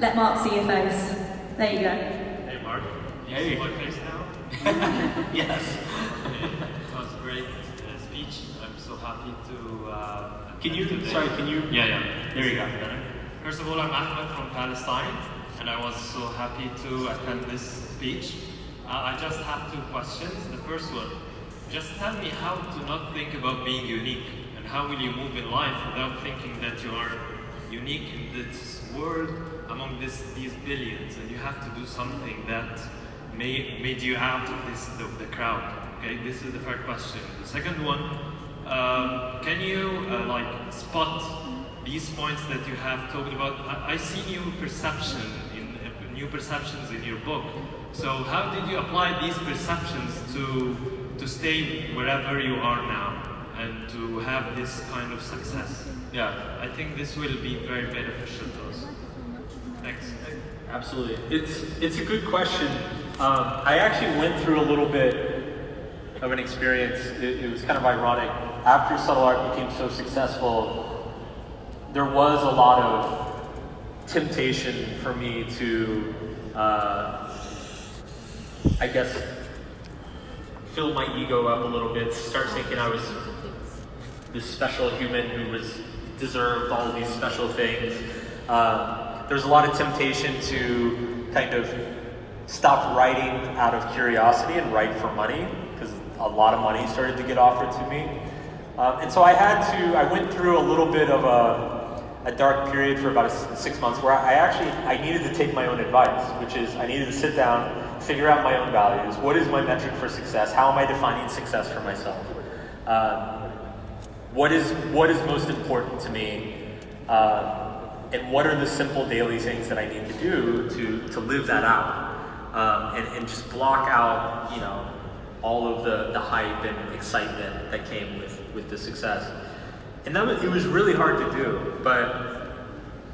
let Mark see your face. There you go. Hey Mark, you Hey. see my face now? Yes. It was a great speech. I'm so happy to Can you, today. sorry, can you? Yeah. There you go. First of all, I'm Ahmed from Palestine, and I was so happy to attend this speech. I just have two questions. The first one, just tell me how to not think about being unique, and how will you move in life without thinking that you are unique in this world among these billions, and you have to do something that made you out of the crowd. Okay, this is the first question. The second one, can you like spot these points that you have talked about? I see new perceptions in your book. So how did you apply these perceptions to stay wherever you are now and to have this kind of success? Yeah, I think this will be very beneficial to us. Thanks. Absolutely. It's a good question. I actually went through a little bit of an experience. It was kind of ironic. After subtle art became so successful, there was a lot of temptation for me to, I guess, fill my ego up a little bit, start thinking I was this special human who deserved all of these special things. There's a lot of temptation to kind of stop writing out of curiosity and write for money, because a lot of money started to get offered to me. And so I went through a little bit of a dark period for about 6 months where I needed to take my own advice, which is I needed to sit down, figure out my own values. What is my metric for success? How am I defining success for myself? What is most important to me? And what are the simple daily things that I need to do to live that out? And just block out, all of the hype and excitement that came with the success. And it was really hard to do, but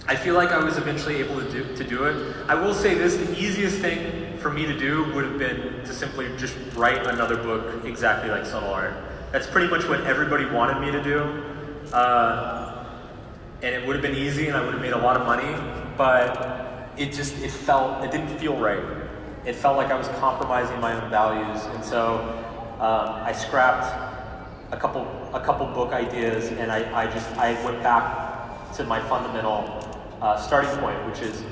I feel like I was eventually able to do it. I will say this, the easiest thing for me to do would have been to simply just write another book exactly like subtle art. That's pretty much what everybody wanted me to do. And it would have been easy and I would have made a lot of money, but it didn't feel right. It felt like I was compromising my own values, and so I scrapped a couple book ideas, and I went back to my fundamental starting point, which is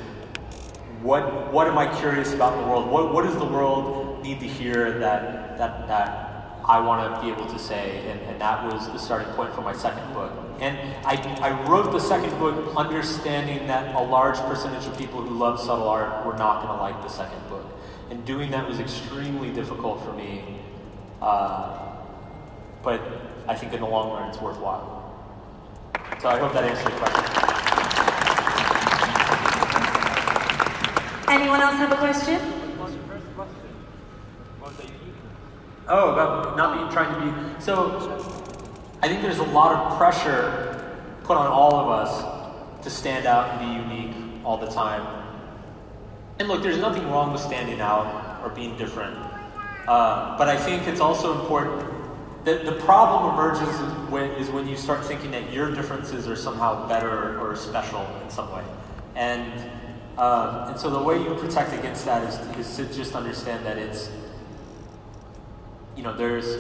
what am I curious about in the world? What does the world need to hear that I want to be able to say? And that was the starting point for my second book. And I wrote the second book understanding that a large percentage of people who love subtle art were not going to like the second book. And doing that was extremely difficult for me. But I think in the long run it's worthwhile. So I hope that answers your question. Anyone else have a question? What was your first question? What was the uniqueness? Oh, about not being trying to be. So I think there's a lot of pressure put on all of us to stand out and be unique all the time. And look, there's nothing wrong with standing out or being different. But I think it's also important that the problem emerges is when you start thinking that your differences are somehow better or special in some way. And so the way you protect against that is to just understand that it's, there's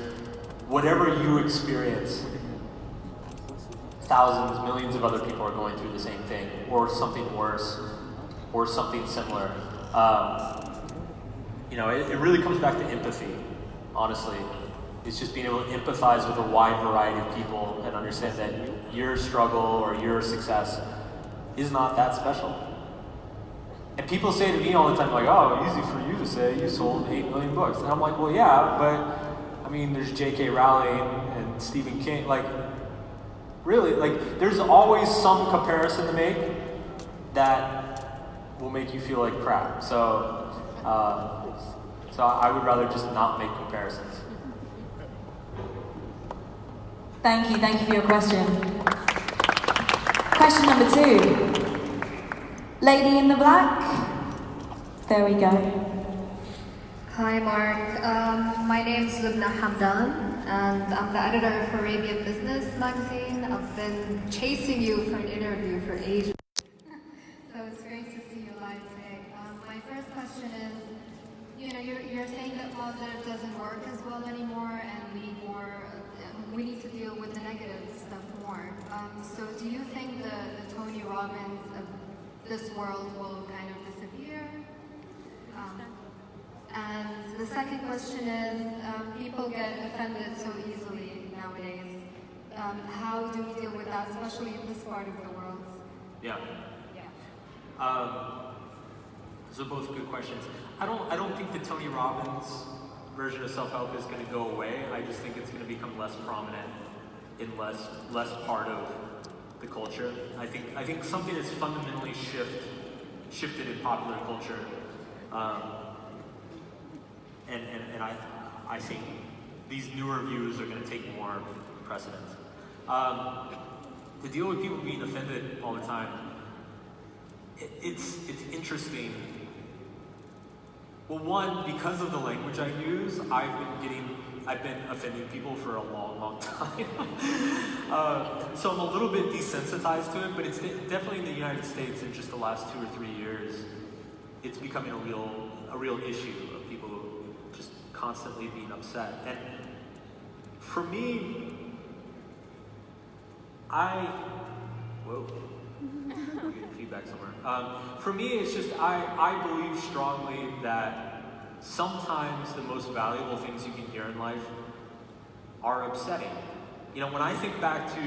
whatever you experience, thousands, millions of other people are going through the same thing, or something worse, or something similar. It really comes back to empathy, honestly. It's just being able to empathize with a wide variety of people and understand that your struggle or your success is not that special. And people say to me all the time, like, oh, easy for you to say, you sold 8 million books. And I'm like, well, yeah, but there's J.K. Rowling and Stephen King. Like, really, there's always some comparison to make that will make you feel like crap. So I would rather just not make comparisons. Thank you for your question. Question number 2. Lady in the black. There we go. Hi Mark, my name is Lubna Hamdan and I'm the editor for Arabian Business magazine. I've been chasing you for an interview for ages. So it's great to see you live you're saying that positive doesn't work as well anymore, and we need to deal with the negative stuff more. So do you think the Tony Robbins of this world will kind of disappear? And the second question is, people get offended so easily nowadays. How do we deal with that, especially in this part of the world? Yeah. Those are both good questions. I don't think the Tony Robbins version of self-help is going to go away. I just think it's going to become less prominent and less part of the culture. I think something has fundamentally shifted in popular culture, and I think these newer views are going to take more precedence. To deal with people being offended all the time, it's interesting. Well, one, because of the language I use, I've been offending people for a long time. So I'm a little bit desensitized to it, but it's definitely in the United States in just the last 2 or 3 years, it's becoming a real issue of people just constantly being upset. And for me, whoa. I'm getting feedback somewhere. For me, it's just, I believe strongly that sometimes the most valuable things you can hear in life are upsetting. You know, when I think back to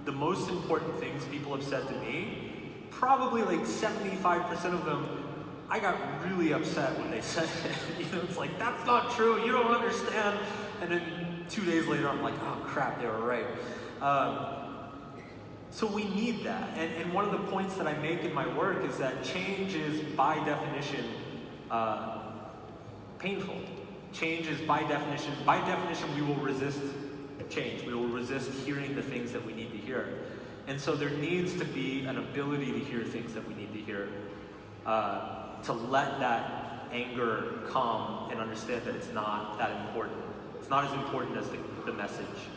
the most important things people have said to me, probably like 75% of them, I got really upset when they said it. You know, it's like, that's not true, you don't understand. And then 2 days later, I'm like, oh crap, they were right. So we need that, and one of the points that I make in my work is that change is by definition painful. Change is by definition we will resist change. We will resist hearing the things that we need to hear. And so there needs to be an ability to hear things that we need to hear, to let that anger calm and understand that it's not that important. It's not as important as the message.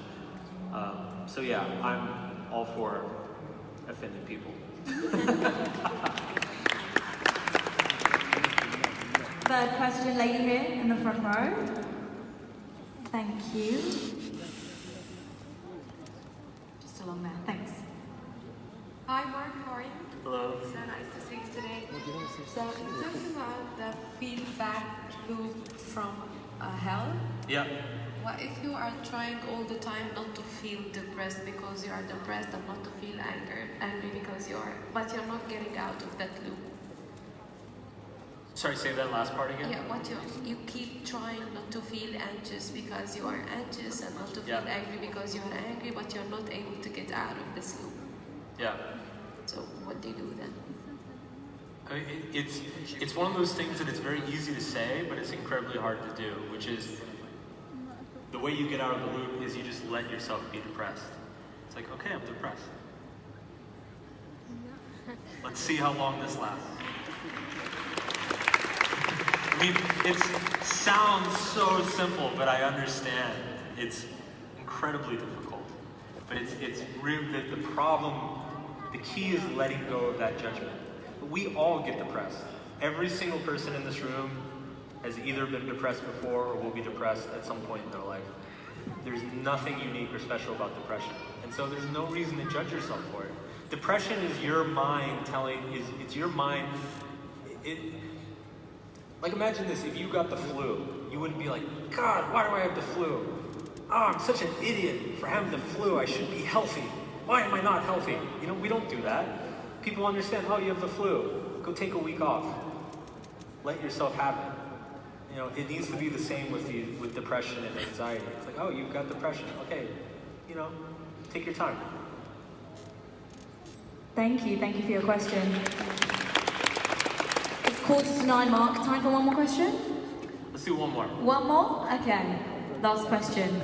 So yeah, I'm all for offending people. Third question, lady here in the front row. Thank you. Just along there, thanks. Hi Mark, how are you? Hello. So nice to see you today. So you talked about the feedback loop from hell. Yeah. What if you are trying all the time not to feel depressed because you are depressed, and not to feel angry because but you're not getting out of that loop? Sorry, say that last part again? Yeah, you keep trying not to feel anxious because you are anxious, and not to feel angry because you are angry, but you're not able to get out of this loop. Yeah. So what do you do then? I mean, it's one of those things that it's very easy to say, but it's incredibly hard to do, which is the way you get out of the loop is you just let yourself be depressed. It's like, okay, I'm depressed. Let's see how long this lasts. I mean, it sounds so simple, but I understand it's incredibly difficult. But it's really the problem. The key is letting go of that judgment. We all get depressed. Every single person in this room has either been depressed before or will be depressed at some point in their life. There's nothing unique or special about depression. And so there's no reason to judge yourself for it. Depression is your mind it's your mind. Like imagine this, if you got the flu, you wouldn't be like, God, why do I have the flu? Oh, I'm such an idiot for having the flu, I should be healthy. Why am I not healthy? You know, we don't do that. People understand, oh, you have the flu, go take a week off. Let yourself have it. You know, it needs to be the same with depression and anxiety. It's like, oh, you've got depression. Okay, you know, take your time. Thank you for your question. It's 8:45, Mark. Time for one more question? Let's do one more. One more? Okay. Last question.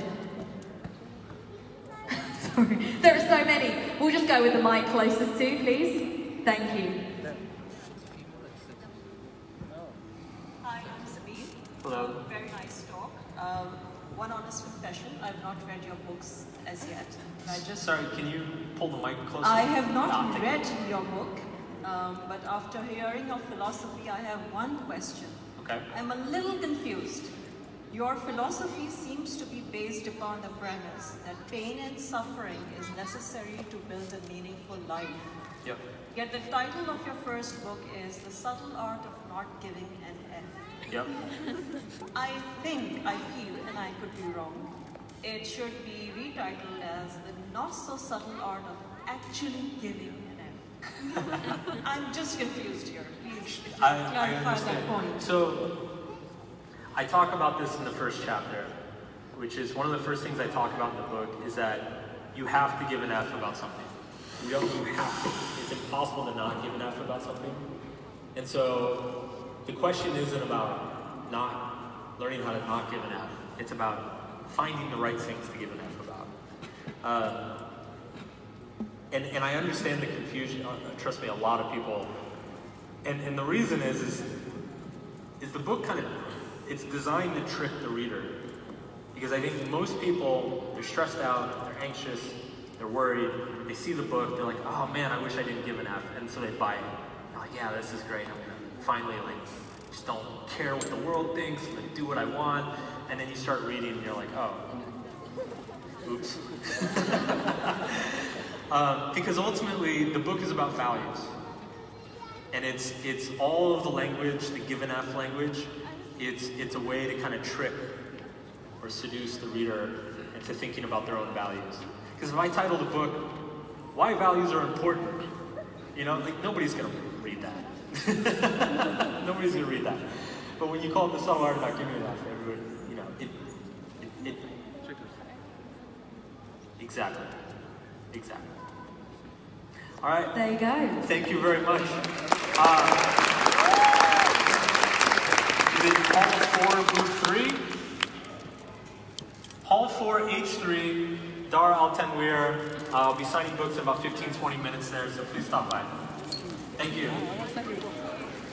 Sorry, there are so many. We'll just go with the mic closest to, please. Thank you. Hi, I'm Sabine. Hello. Very nice talk. One honest confession, I've not read your books as yet. Sorry, can you pull the mic closer? I have not read your book, but after hearing of philosophy, I have one question. Okay. I'm a little confused. Your philosophy seems to be based upon the premise that pain and suffering is necessary to build a meaningful life. Yep. Yet the title of your first book is The Subtle Art of Not Giving an F. Yep. I feel, and I could be wrong, it should be retitled as The Not So Subtle Art of Actually Giving an F. I'm just confused here. Please clarify that point. So, I talk about this in the first chapter, which is one of the first things I talk about in the book is that you have to give an F about something. You have to. It's impossible to not give an F about something. And so the question isn't about not learning how to not give an F. It's about finding the right things to give an F about. And I understand the confusion. Trust me, a lot of people. And the reason is the book kind of, it's designed to trick the reader. Because I think most people, they're stressed out, they're anxious, they're worried, they see the book, they're like, oh man, I wish I didn't give an F, and so they buy it. They're like, yeah, this is great, I'm gonna finally just don't care what the world thinks, I'm gonna do what I want, and then you start reading and you're like, oh, oops. Because ultimately, the book is about values. And it's all of the language, the give an F language, it's a way to kind of trick or seduce the reader into thinking about their own values. Because if I title the book, Why Values Are Important, nobody's going to read that. Nobody's going to read that. But when you call it The Subtle Art of Not Giving an F, everyone, it exactly. All right. There you go. Thank you very much. Is it Hall 4, Booth 3? Hall 4, H3, Dar Al Tanweer. I'll be signing books in about 15-20 minutes there, so please stop by. Thank you.